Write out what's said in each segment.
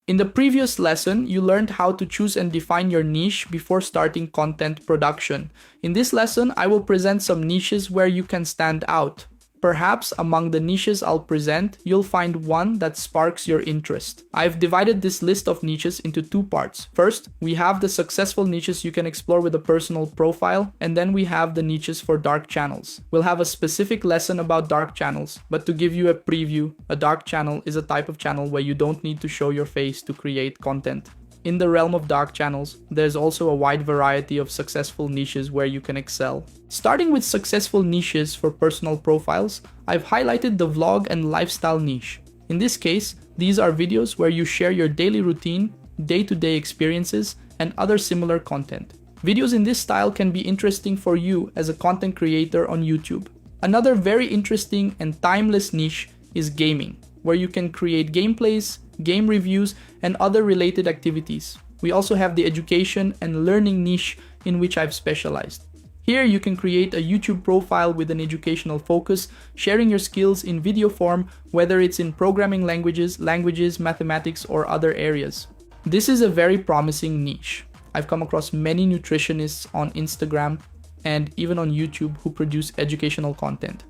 In the previous lesson, you learned how to choose and define your niche before starting content production. In this lesson, I will present some niches where you can stand out. Perhaps among the niches I'll present, you'll find one that sparks your interest. I've divided this list of niches into two parts. First, we have the successful niches you can explore with a personal profile, and then we have the niches for dark channels. We'll have a specific lesson about dark channels, but to give you a preview, a dark channel is a type of channel where you don't need to show your face to create content. In the realm of dark channels, there's also a wide variety of successful niches where you can excel. Starting with successful niches for personal profiles, I've highlighted the vlog and lifestyle niche. In this case, these are videos where you share your daily routine, day-to-day experiences, and other similar content. Videos in this style can be interesting for you as a content creator on YouTube. Another very interesting and timeless niche is gaming, where you can create gameplays, game reviews, and other related activities. We also have the education and learning niche in which I've specialized. Here you can create a YouTube profile with an educational focus, sharing your skills in video form, whether it's in programming languages, mathematics, or other areas. This is a very promising niche. I've come across many nutritionists on Instagram and even on YouTube who produce educational content.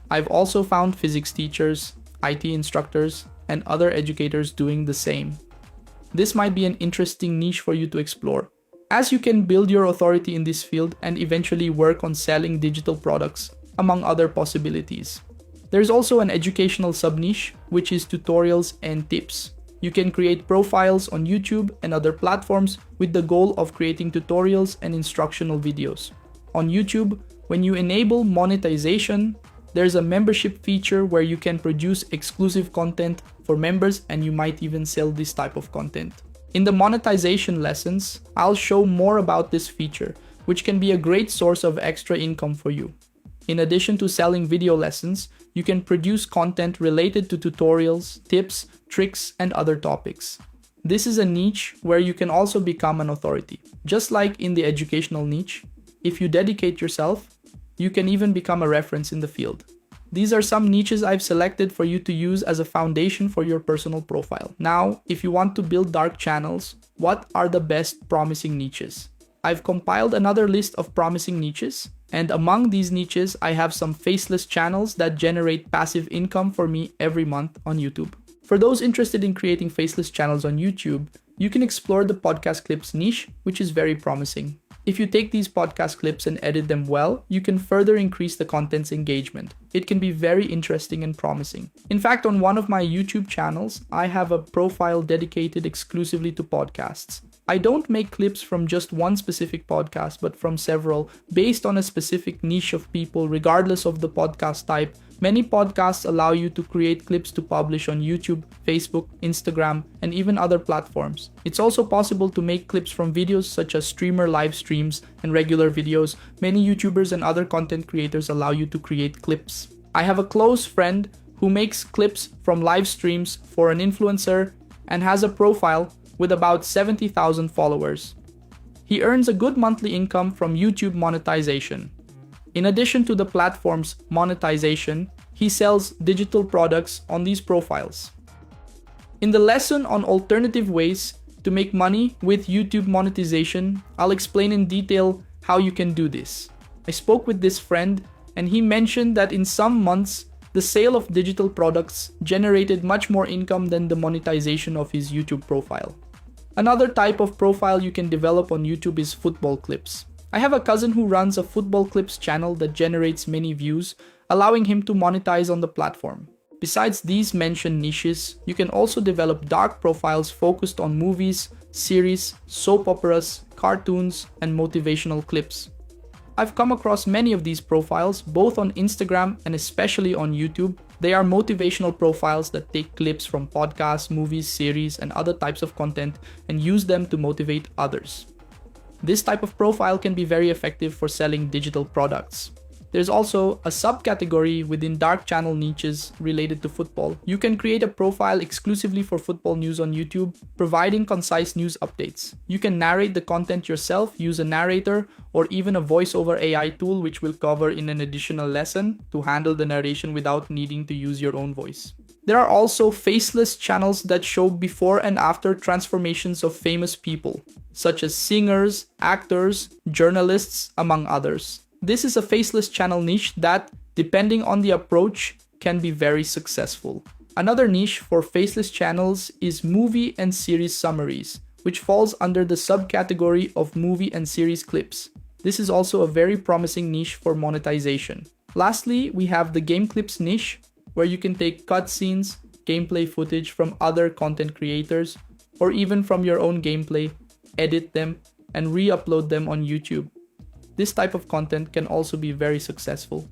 I've also found physics teachers, IT instructors, and other educators doing the same. This might be an interesting niche for you to explore, as you can build your authority in this field and eventually work on selling digital products, among other possibilities. There's also an educational sub-niche, which is tutorials and tips. You can create profiles on YouTube and other platforms with the goal of creating tutorials and instructional videos. On YouTube, when you enable monetization, there's a membership feature where you can produce exclusive content for members, and you might even sell this type of content. In the monetization lessons, I'll show more about this feature, which can be a great source of extra income for you. In addition to selling video lessons, you can produce content related to tutorials, tips, tricks, and other topics. This is a niche where you can also become an authority. Just like in the educational niche, if you dedicate yourself, you can even become a reference in the field. These are some niches I've selected for you to use as a foundation for your personal profile. Now, if you want to build dark channels, what are the best promising niches? I've compiled another list of promising niches, and among these niches, I have some faceless channels that generate passive income for me every month on YouTube. For those interested in creating faceless channels on YouTube, you can explore the podcast clips niche, which is very promising. If you take these podcast clips and edit them well, you can further increase the content's engagement. It can be very interesting and promising. In fact, on one of my YouTube channels, I have a profile dedicated exclusively to podcasts. I don't make clips from just one specific podcast, but from several, based on a specific niche of people, regardless of the podcast type. Many podcasts allow you to create clips to publish on YouTube, Facebook, Instagram, and even other platforms. It's also possible to make clips from videos such as streamer live streams and regular videos. Many YouTubers and other content creators allow you to create clips. I have a close friend who makes clips from live streams for an influencer and has a profile with about 70,000 followers. He earns a good monthly income from YouTube monetization. In addition to the platform's monetization, he sells digital products on these profiles. In the lesson on alternative ways to make money with YouTube monetization, I'll explain in detail how you can do this. I spoke with this friend and he mentioned that in some months, the sale of digital products generated much more income than the monetization of his YouTube profile. Another type of profile you can develop on YouTube is football clips. I have a cousin who runs a football clips channel that generates many views, allowing him to monetize on the platform. Besides these mentioned niches, you can also develop dark profiles focused on movies, series, soap operas, cartoons, and motivational clips. I've come across many of these profiles, both on Instagram and especially on YouTube. They are motivational profiles that take clips from podcasts, movies, series, and other types of content and use them to motivate others. This type of profile can be very effective for selling digital products. There's also a subcategory within dark channel niches related to football. You can create a profile exclusively for football news on YouTube, providing concise news updates. You can narrate the content yourself, use a narrator, or even a voiceover AI tool, which we'll cover in an additional lesson, to handle the narration without needing to use your own voice. There are also faceless channels that show before and after transformations of famous people, such as singers, actors, journalists, among others. This is a faceless channel niche that, depending on the approach, can be very successful. Another niche for faceless channels is movie and series summaries, which falls under the subcategory of movie and series clips. This is also a very promising niche for monetization. Lastly, we have the game clips niche, where you can take cutscenes, gameplay footage from other content creators, or even from your own gameplay, edit them, and re-upload them on YouTube. This type of content can also be very successful.